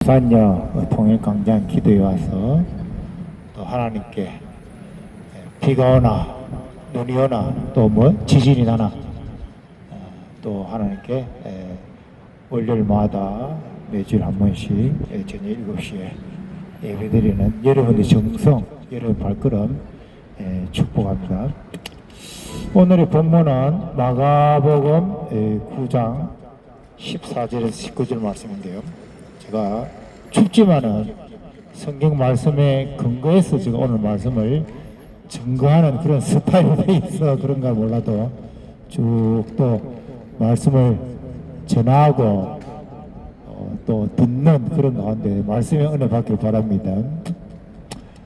부산역 통일광장 기도에 와서 또 하나님께 비가 오나 눈이 오나 또 뭐 지진이 나나 또 하나님께 월요일마다 매주일 한 번씩 저녁 7시에 예배드리는 여러분의 정성, 여러분 발걸음 축복합니다. 오늘의 본문은 마가복음 9장 14절에서 19절 말씀인데요. 제가 춥지만은 성경 말씀에 근거해서 제가 오늘 말씀을 증거하는 그런 스타일이 돼 있어 그런가 몰라도 쭉 또 말씀을 전하고 또 듣는 그런 가운데 말씀의 은혜 받길 바랍니다.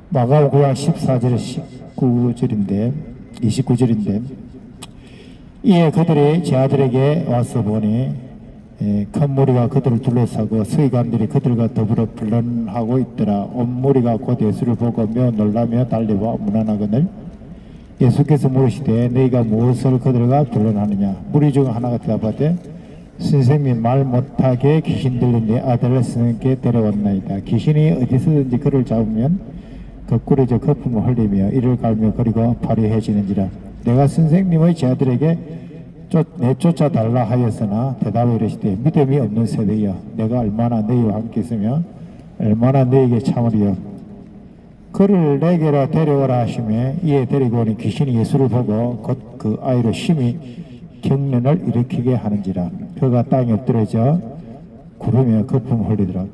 마가복음 9장 14절에서 29절인데 이에 그들이 제 아들에게 와서 보니 큰 무리가 그들을 둘러싸고 서기관들이 그들과 더불어 불론하고 있더라. 온 무리가 곧 예수를 보고 며 놀라며 달려와 문안하거늘 예수께서 물으시되 너희가 무엇을 그들과 불론하느냐. 무리 중 하나가 대답하되 선생님 말 못하게 귀신 들린 내 아들을 선생님께 데려왔나이다. 귀신이 어디서든지 그를 잡으면 거꾸러져 거품을 흘리며 이를 갈며 그리고 파리해지는지라. 내가 선생님의 제 아들에게 내쫓아 달라 하였으나 대답을 이르시되 믿음이 없는 세대여 내가 얼마나 너희와 함께 있으며 얼마나 너희에게 참으리요. 그를 내게로 데려오라 하시매 이에 데리고 오니 귀신이 예수를 보고 곧 그 아이로 심히 경련을 일으키게 하는지라. 그가 땅에 엎드러져 구르며 거품을 흘리더라.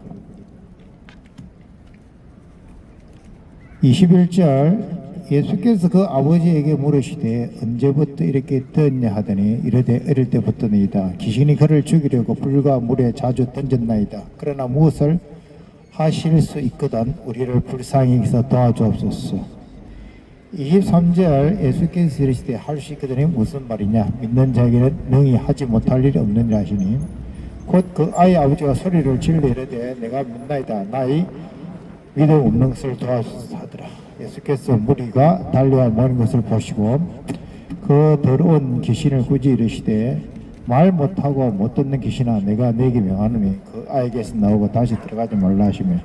21절 예수께서 그 아버지에게 물으시되 언제부터 이렇게 되었냐 하더니 이르되 어릴 때부터니이다. 귀신이 그를 죽이려고 불과 물에 자주 던졌나이다. 그러나 무엇을 하실 수 있거든 우리를 불쌍히 여기서 도와주옵소서. 23절 예수께서 이르시되 할 수 있거든이 무슨 말이냐. 믿는 자에게는 능히 하지 못할 일이 없느니라 하시니 곧 그 아이 아버지가 소리를 질러 이르되 내가 믿나이다. 나의 믿음 없는 것을 도와주소서 하더라. 예수께서 무리가 달려와 모는 것을 보시고 그 더러운 귀신을 굳이 이르시되 말 못하고 못 듣는 귀신아 내가 네게 명하노니 그 아이에게서 나오고 다시 들어가지 말라 하시며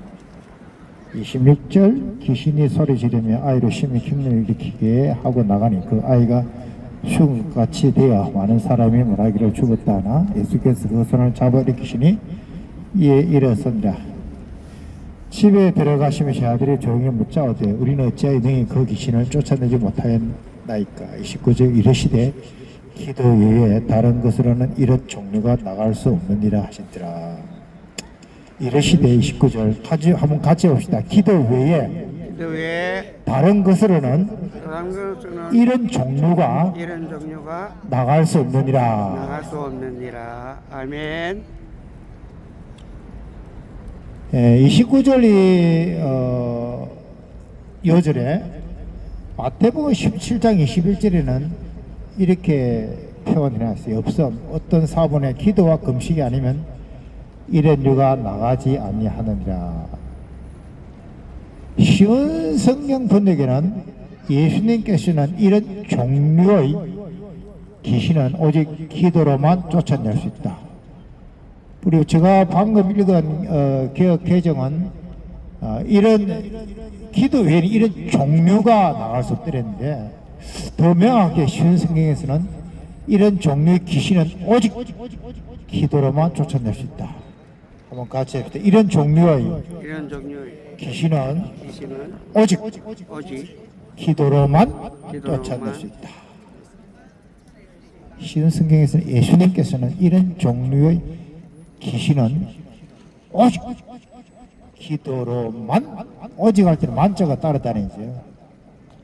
26절 귀신이 소리 지르며 아이로 심히 흉내를 일으키게 하고 나가니 그 아이가 죽은 것 같이 되어 많은 사람이 말하기를 죽었다 하나 예수께서 그 손을 잡아 일으키시니 이에 일어선다. 집에 들어가시며 제 아들이 조용히 묻자오되 우리는 어찌하여 능히 그 귀신을 쫓아내지 못하였나이까. 29절 이르시되 기도 외에 다른 것으로는 이런 종류가 나갈 수 없느니라 하시더라. 이르시되 29절 한번 같이 봅시다. 기도 외에 다른 것으로는 이런 종류가 나갈 수 없느니라. 아멘. 29절이 요절에 마태복음 17장 21절에는 이렇게 표현해놨어요. 없음 어떤 사본의 기도와 금식이 아니면 이런 류가 나가지 아니하느니라. 쉬운 성경 번역에는 예수님께서는 이런 종류의 귀신은 오직 기도로만 쫓아낼 수 있다. 그리고 제가 방금 읽은 개혁 개정은 이런 기도 외에는 이런 종류가 나갈 수 없더랬는데 더 명확하게 쉬운 성경에서는 이런 종류의 귀신은 오직 기도로만 쫓아낼 수 있다. 한번 같이 해봅시다. 이런 종류의 귀신은 오직 기도로만 쫓아낼 수 있다. 쉬운 성경에서는 예수님께서는 이런 종류의 귀신은 오직 기도로만 오직 할 때는 만자가 따라다니죠.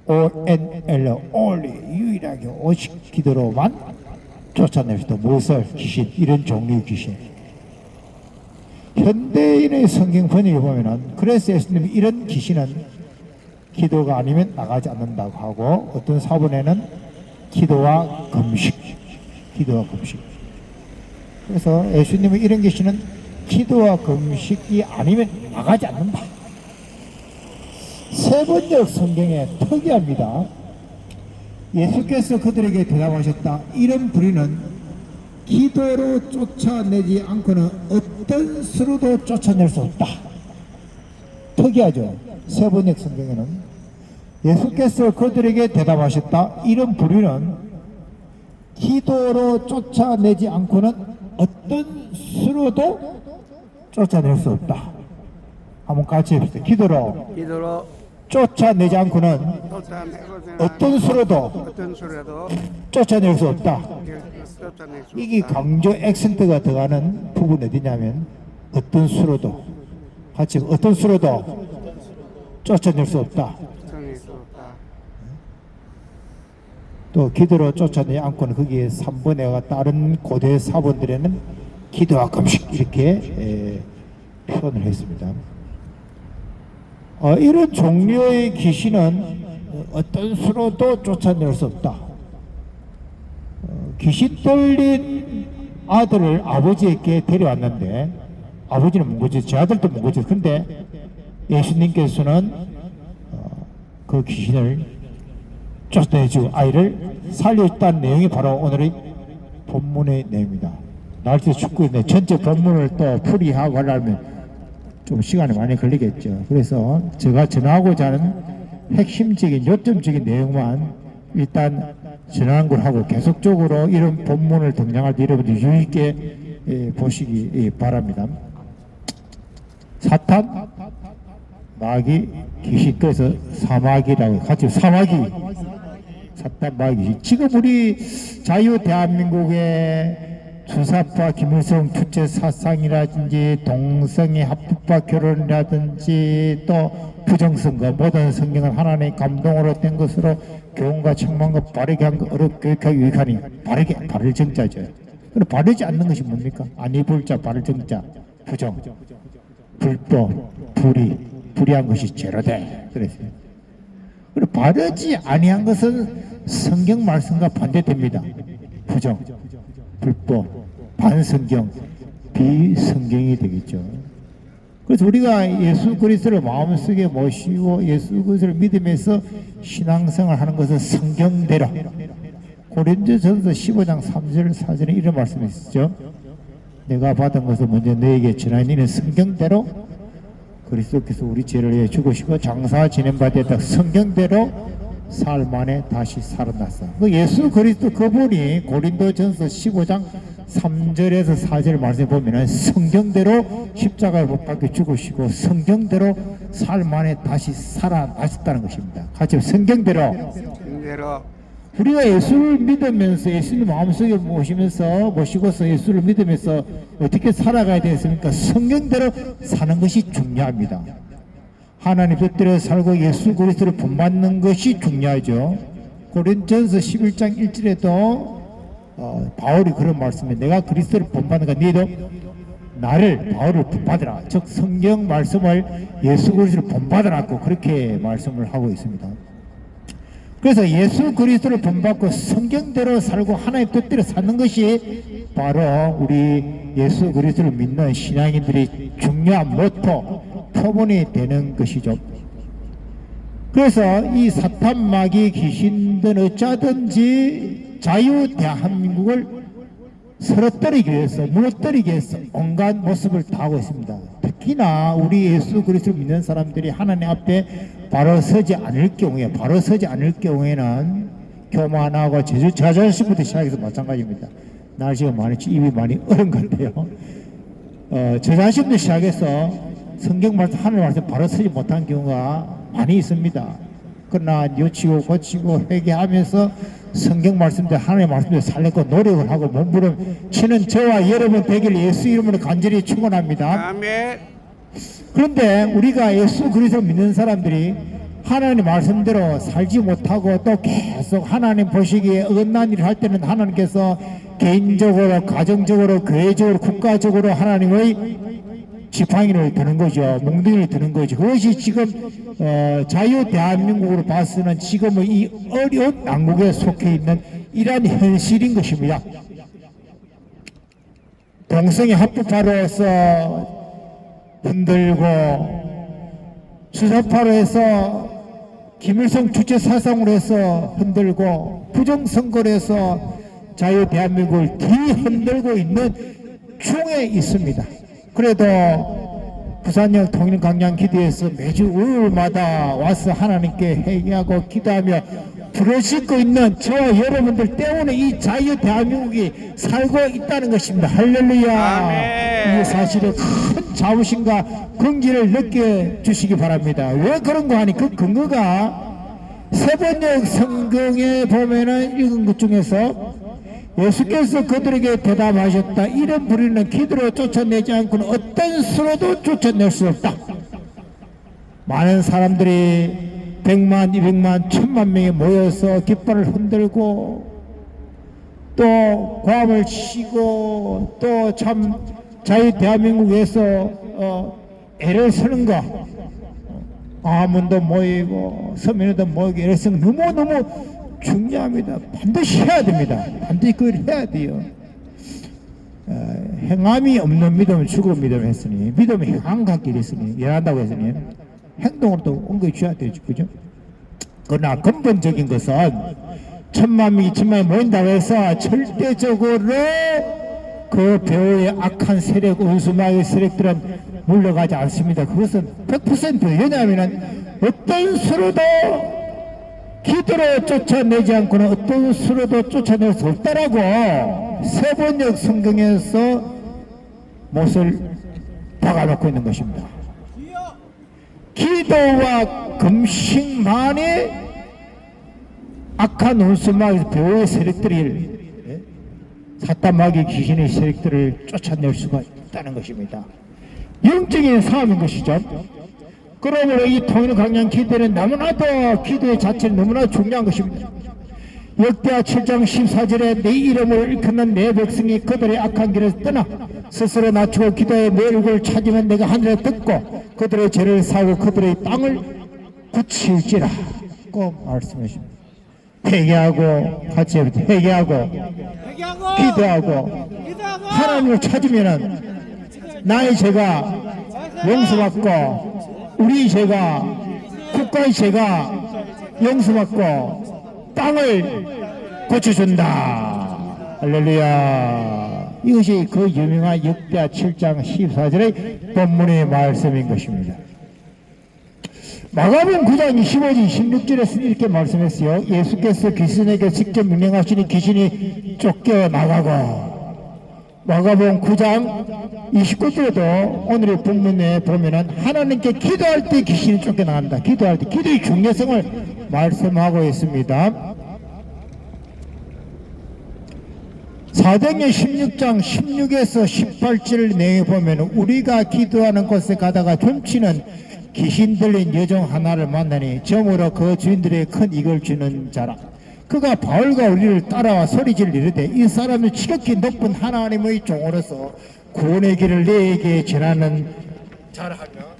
O-N-L only 유일하게 오직 기도로만 쫓아낼 수 있다. 무엇을? 귀신. 이런 종류의 귀신. 현대인의 성경 번역에 보면은 그래서 예수님이 이런 귀신은 기도가 아니면 나가지 않는다고 하고 어떤 사본에는 기도와 금식 그래서 예수님은 이런 귀신은 기도와 금식이 아니면 나가지 않는다. 세번역 성경에 특이합니다. 예수께서 그들에게 대답하셨다. 이런 불의는 기도로 쫓아내지 않고는 어떤 수로도 쫓아낼 수 없다. 특이하죠. 세번역 성경에는 예수께서 그들에게 대답하셨다. 이런 부류는 기도로 쫓아내지 않고는 어떤 수로도 쫓아낼 수 없다. 한번 같이 해봅시다. 기도로 쫓아내지 않고는 쫓아내고자 어떤 수로도 어떤 수라도 쫓아낼 수 없다. 쫓아낼 수 이게 없다. 강조 액센트가 들어가는 부분이 어디냐면 어떤 수로도 같이 어떤 수로도 쫓아낼 수 없다. 쫓아낼 수 없다. 또 기도로 쫓아내지 않고는 거기에 3번에 다른 고대 사본들에는 기도와 금식 이렇게 표현을 했습니다. 이런 종류의 귀신은 어떤 수로도 쫓아낼 수 없다. 귀신 들린 아들을 아버지에게 데려왔는데 아버지는 문고지, 제 아들도 문고지. 근데 예수님께서는 그 귀신을 쫓아내주고 아이를 살려줬다는 내용이 바로 오늘의 본문의 내용입니다. 날씨 축구인데 전체 본문을 또 풀이하고 하려면 좀 시간이 많이 걸리겠죠. 그래서 제가 전하고자 하는 핵심적인 요점적인 내용만 일단 전하는 걸 하고 계속적으로 이런 본문을 등장할 때 여러분들 유의 있게 보시기 바랍니다. 사탄, 마귀, 귀신, 그래서 사마귀라고 같이 사마귀, 사탄, 마귀. 지금 우리 자유 대한민국의 주사파 김일성 주체 사상이라든지 동성애 합법화 결혼이라든지 또 부정선거 모든 성경은 하나님의 감동으로 된 것으로 교훈과 책망과 바르게 한 거 어렵게 교육하기 위하니 바르게 바를 정자죠. 그럼 바르지 않는 것이 뭡니까? 아니 불자 바를 정자 부정 불법 불의한 것이 죄로돼 그랬어요. 그리고 바르지 아니한 것은 성경 말씀과 반대됩니다. 부정 불법 반성경 비성경이 되겠죠. 그래서 우리가 예수 그리스도를 마음속에 모시고 예수 그리스도를 믿으면서 신앙생활 하는 것은 성경대로 고린도전서 15장 3절 4절에 이런 말씀이 있었죠. 내가 받은 것을 먼저 너에게 전하니 이는 성경대로 그리스도께서 우리 죄를 위해 죽으시고 장사 지낸 바 되었다. 성경대로 사흘 만에 다시 살아났어. 그 예수 그리스도 그분이 고린도전서 15장 3절에서 4절 말씀에 보면은 성경대로 십자가에 못 박혀 죽으시고 성경대로 사흘 만에 다시 살아나셨다는 것입니다. 같이 성경대로 우리가 예수를 믿으면서 예수님 마음속에 모시고서 예수를 믿으면서 어떻게 살아가야 되겠습니까? 성경대로 사는 것이 중요합니다. 하나님 뜻대로 살고 예수 그리스도를 본받는 것이 중요하죠. 고린도전서 11장 1절에도 바울이 그런 말씀에 내가 그리스도를 본받는가 너희도 나를 바울을 본받으라. 즉 성경 말씀을 예수 그리스도를 본받으라고 그렇게 말씀을 하고 있습니다. 그래서 예수 그리스도를 본받고 성경대로 살고 하나님 뜻대로 사는 것이 바로 우리 예수 그리스도를 믿는 신앙인들의 중요한 모토 표본이 되는 것이죠. 그래서 이 사탄 마귀 귀신들 어쩌든지 자유 대한민국을 쓰러뜨리기 위해서 무너뜨리기 위해서 온갖 모습을 다하고 있습니다. 특히나 우리 예수 그리스도를 믿는 사람들이 하나님 앞에 바로 서지 않을 경우에는 교만하고 자존심부터 시작해서 마찬가지입니다. 날씨가 많이 입이 많이 얼은 것 같아요. 저 자신부터 시작해서 성경 말씀 하나님 말씀 바로 서지 못한 경우가 많이 있습니다. 그러나 뉘우치고 고치고 회개하면서 성경 말씀대로 하나님의 말씀대로 살려고 노력을 하고 몸부림치는 저와 여러분 되길 예수 이름으로 간절히 축원합니다. 아멘. 그런데 우리가 예수 그리스도를 믿는 사람들이 하나님 말씀대로 살지 못하고 또 계속 하나님 보시기에 어긋난 일을 할 때는 하나님께서 개인적으로 가정적으로 교회적으로 국가적으로 하나님의 지팡이를 드는 거죠. 몽둥이를 드는 거죠. 그것이 지금 자유 대한민국으로 봐서는 지금의 이 어려운 난국에 속해 있는 이러한 현실인 것입니다. 동성애 합법화로 해서 흔들고 주사파로 해서 김일성 주체 사상으로 해서 흔들고 부정선거로 해서 자유 대한민국을 뒤흔들고 있는 중에 있습니다. 그래도 부산역 통일광장 기도에서 매주 월요일마다 와서 하나님께 회개하고 기도하며 부르짖고 있는 저와 여러분들 때문에 이 자유 대한민국이 살고 있다는 것입니다. 할렐루야. 아멘. 이 사실에 큰 자부심과 긍지를 느껴주시기 바랍니다. 왜 그런가 하니 그 근거가 세번역 성경에 보면은 읽은 것 중에서 예수께서 그들에게 대답하셨다. 이런 부리는 기도로 쫓아내지 않고는 어떤 수로도 쫓아낼 수 없다. 많은 사람들이 100만, 200만, 1000만 명이 모여서 깃발을 흔들고 또 고함을 치고 또 참 자유 대한민국에서 애를 쓰는 거 광화문도 모이고 서면에도 모이고 애를 쓰는 거 너무너무 중요합니다. 반드시 해야 됩니다. 반드시 그걸 해야 돼요. 행함이 없는 믿음은 죽은 믿음 했으니 믿음이 행함과 길이 있으니 일한다고 했으니 행동으로도 옮겨 줘야 되죠. 그죠? 그러나 근본적인 것은 1000만 명이 1000만이 모인다고 해서 절대적으로 그 배후의 악한 세력, 운수마의 세력들은 물러가지 않습니다. 그것은 100% 왜냐하면 어떤 수로도 기도로 쫓아내지 않고는 어떤 수로도 쫓아낼 수 없다라고 세번역 성경에서 못을 박아놓고 있는 것입니다. 기도와 금식만이 악한 운수마의 배후의 세력들이 사탄마귀 귀신의 세력들을 쫓아낼 수가 있다는 것입니다. 영적인 싸움인 것이죠. 그러므로 이 통일광장 기도는 너무나도 기도의 자체는 너무나 중요한 것입니다. 역대하 7장 14절에 내 이름을 일컫는 내 백성이 그들의 악한 길에서 떠나 스스로 낮추고 기도에 내 얼굴을 찾으면 내가 하늘에 듣고 그들의 죄를 사하고 그들의 땅을 고칠지라 꼭 말씀하십니다. 회개하고 같이 회개하고 기도하고 하나님을 찾으면은 나의 죄가 용서받고 우리 죄가 국가의 죄가 용서받고 땅을 고쳐준다. 할렐루야. 이것이 그 유명한 역대하 7장 14절의 본문의 말씀인 것입니다. 마가복음 9장 25절 16절에서 이렇게 말씀했어요. 예수께서 귀신에게 직접 명령하시니 귀신이 쫓겨나가고 마가복음 9장 29절에도 오늘의 본문에 보면은 하나님께 기도할 때 귀신이 쫓겨나간다. 기도할 때 기도의 중요성을 말씀하고 있습니다. 사도행전 16장 16에서 18절 내용에 보면 우리가 기도하는 곳에 가다가 훔치는 귀신 들린 여종 하나를 만나니 점으로 그 주인들의 큰 이익을 주는 자라. 그가 바울과 우리를 따라와 소리질 이르되 이 사람은 지극히 높은 하나님의 종으로서 구원의 길을 내게 전하는 자라하며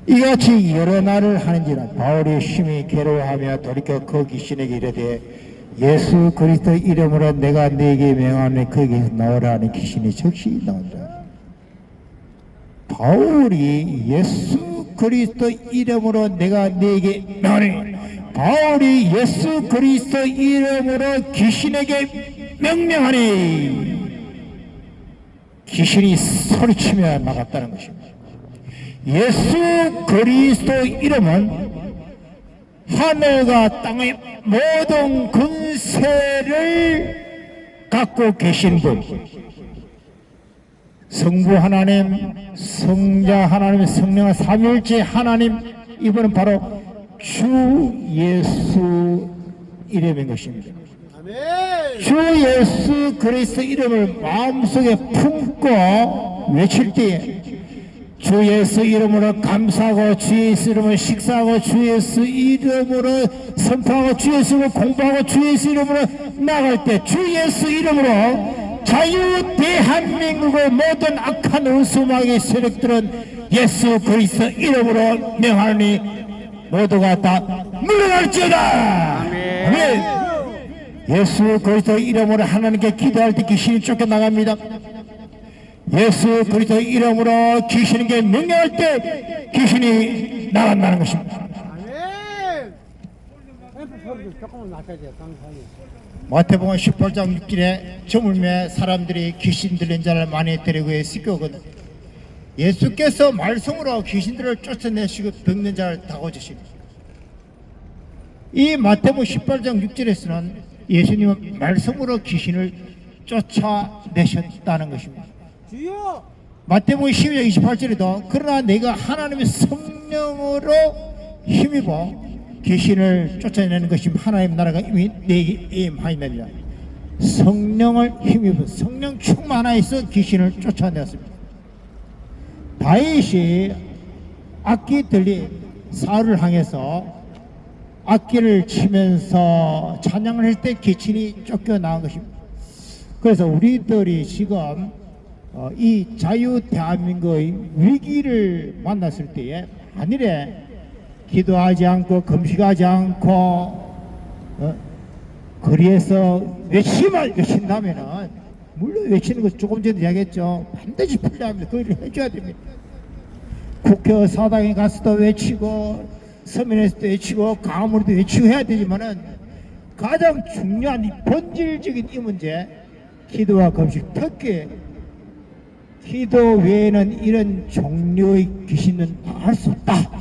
이같이 여러 날을 하는지라. 바울이 심히 괴로워하며 돌이켜 그 귀신에게 이르되 예수 그리스도 이름으로 내가 네게 명하노니 거기에서 나오라 하는 귀신이 즉시 나온다. 바울이 예수 그리스도 이름으로 내가 네게 명하노니 바울이 예수 그리스도 이름으로 귀신에게 명령하니 귀신이 소리치며 나갔다는 것입니다. 예수 그리스도 이름은 하늘과 땅의 모든 근세를 갖고 계신 분, 성부 하나님, 성자 하나님, 성령 삼위일체 하나님, 이분은 바로 주 예수 이름인 것입니다. 주 예수 그리스도 이름을 마음속에 품고 외칠 때에 주 예수 이름으로 감사하고 주 예수 이름으로 식사하고 주 예수 이름으로 선포하고 주 예수 이름으로 공부하고 주 예수 이름으로 나갈 때 주 예수 이름으로 자유 대한민국의 모든 악한 은수마귀의 세력들은 예수 그리스도 이름으로 명하니 모두가 다 물러날지어다. 아멘. 예수 그리스도 이름으로 하나님께 기도할 때 귀신이 쫓겨나갑니다. 예수 그리스도 이름으로 귀신에게 명령할 때 귀신이 나간다는 것입니다. 마태복음 18장 6절에 저물매 사람들이 귀신 들린 자를 많이 데리고 있었거든. 예수께서 말씀으로 귀신들을 쫓아내시고 병든 자를 다 고치십니다. 이 마태복음 18장 6절에서는 예수님은 말씀으로 귀신을 쫓아내셨다는 것입니다. 주여! 마태복음 12장 28절에도 그러나 내가 하나님의 성령으로 힘입어 귀신을 쫓아내는 것이 하나님 나라가 이미 내게 임하였느니라. 성령을 힘입어 성령 충만하여서 귀신을 쫓아내었습니다. 다윗이 악기 들린 사울을 향해서 악기를 치면서 찬양을 할 때 귀신이 쫓겨나온 것입니다. 그래서 우리들이 지금 이 자유 대한민국의 위기를 만났을 때에 만일에 기도하지 않고 금식하지 않고 거리에서 외치만 외친다면은 물론 외치는 거 조금 전에 이야기했죠. 반드시 풀려야 합니다. 그 일을 해줘야 됩니다. 국회의사당에 가서도 외치고 서면에서도 외치고 강화문에도 외치고 해야 되지만은 가장 중요한 이 본질적인 이 문제 기도와 금식, 특히 기도 외에는 이런 종류의 귀신은 할 수 없다.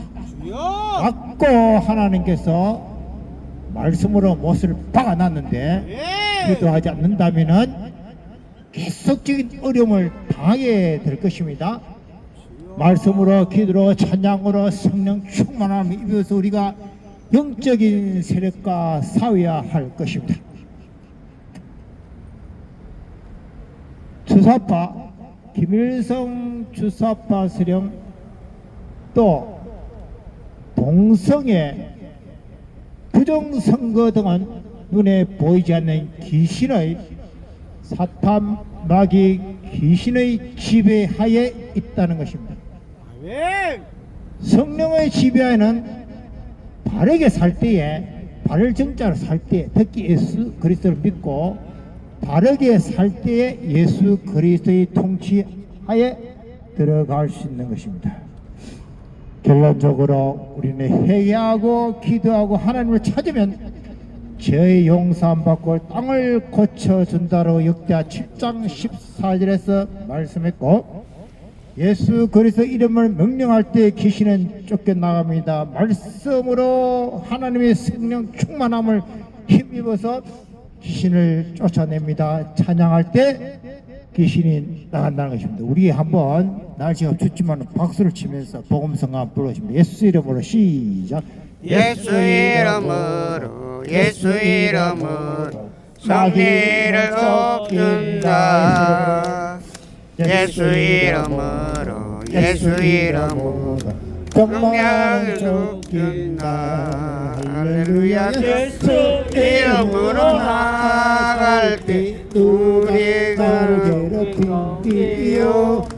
주여! 맞고 하나님께서 말씀으로 못을 박아놨는데 예! 기도하지 않는다면은 계속적인 어려움을 당하게 될 것입니다. 말씀으로 기도로 찬양으로 성령 충만함을 입어서 우리가 영적인 세력과 싸워야 할 것입니다. 주사파 김일성 주사파 세력 또 동성애 부정선거 등은 눈에 보이지 않는 귀신의 사탄 마귀 귀신의 지배하에 있다는 것입니다. 아멘! 성령의 지배하에는 바르게 살 때에 바를 정자로 살 때 특히 예수 그리스도를 믿고 바르게 살 때에 예수 그리스도의 통치하에 들어갈 수 있는 것입니다. 결론적으로 우리는 회개하고 기도하고 하나님을 찾으면 죄의 용서함 받고 땅을 고쳐준다고 역대하 7장 14절에서 말씀했고 예수 그리스도 이름을 명령할 때 귀신은 쫓겨나갑니다. 말씀으로 하나님의 성령 충만함을 힘입어서 귀신을 쫓아냅니다. 찬양할 때 귀신이 나간다는 것입니다. 우리 한번 날씨가 춥지만 박수를 치면서 복음성 한번 불러줍니다. 예수 이름으로 시작. 예수 이름으로 예수 이름으로 성리를 쫓는다. 예수 이름으로 예수 이름으로 성령을 쫓긴다. 할렐루야. 예수 이름으로 나갈 때 우리가 괴롭히요.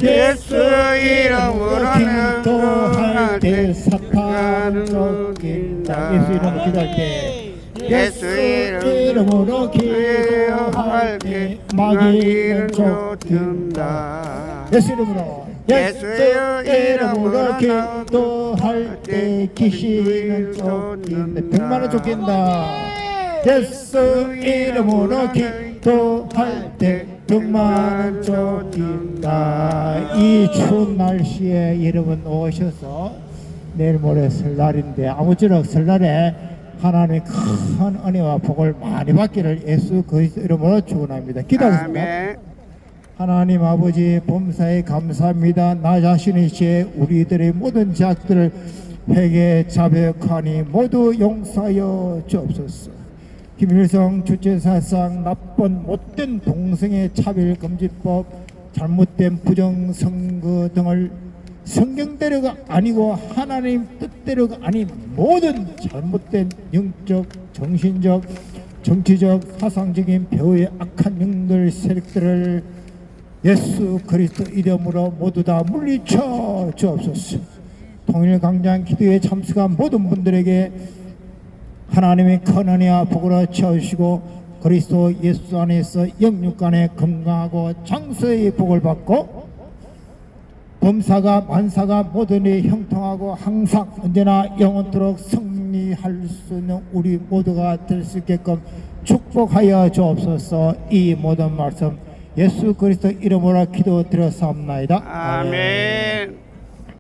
예수 이름으로는 기도할 때 사탄 쫓긴다. 예수 이름으로 기도할 때 예수 이름으로 기도할 때 마귀는 쫓긴다. 예수 이름으로 예수 이름으로 기도할 때 귀신은 쫓긴다. 백만은 쫓긴다. 예수 이름으로 기도할 때 백만은 쫓긴다. 이 추운 날씨에 여러분 오셔서 내일 모레 설날인데 아무쪼록 설날에 하나님의 큰 은혜와 복을 많이 받기를 예수 그리스도 이름으로 축원합니다. 기도하겠습니다. 아멘. 하나님 아버지 범사에 감사합니다. 나 자신의 죄 우리들의 모든 죄악들을 회개 자백하니 모두 용서하여 주옵소서. 김일성 주체사상 나쁜 못된 동성애 차별금지법 잘못된 부정선거 등을 성경대로가 아니고 하나님 뜻대로가 아닌 모든 잘못된 영적, 정신적, 정치적, 사상적인 배후의 악한 영들 세력들을 예수 그리스도 이름으로 모두 다 물리쳐 주옵소서. 통일광장 기도에 참석한 모든 분들에게 하나님의 큰 은혜와 복을 채우시고 그리스도 예수 안에서 영육간에 건강하고 장수의 복을 받고 범사가 만사가 모든이 형통하고 항상 언제나 영원토록 승리할 수 있는 우리 모두가 될 수 있게끔 축복하여 주옵소서. 이 모든 말씀 예수 그리스도 이름으로 기도드렸사옵나이다. 아멘.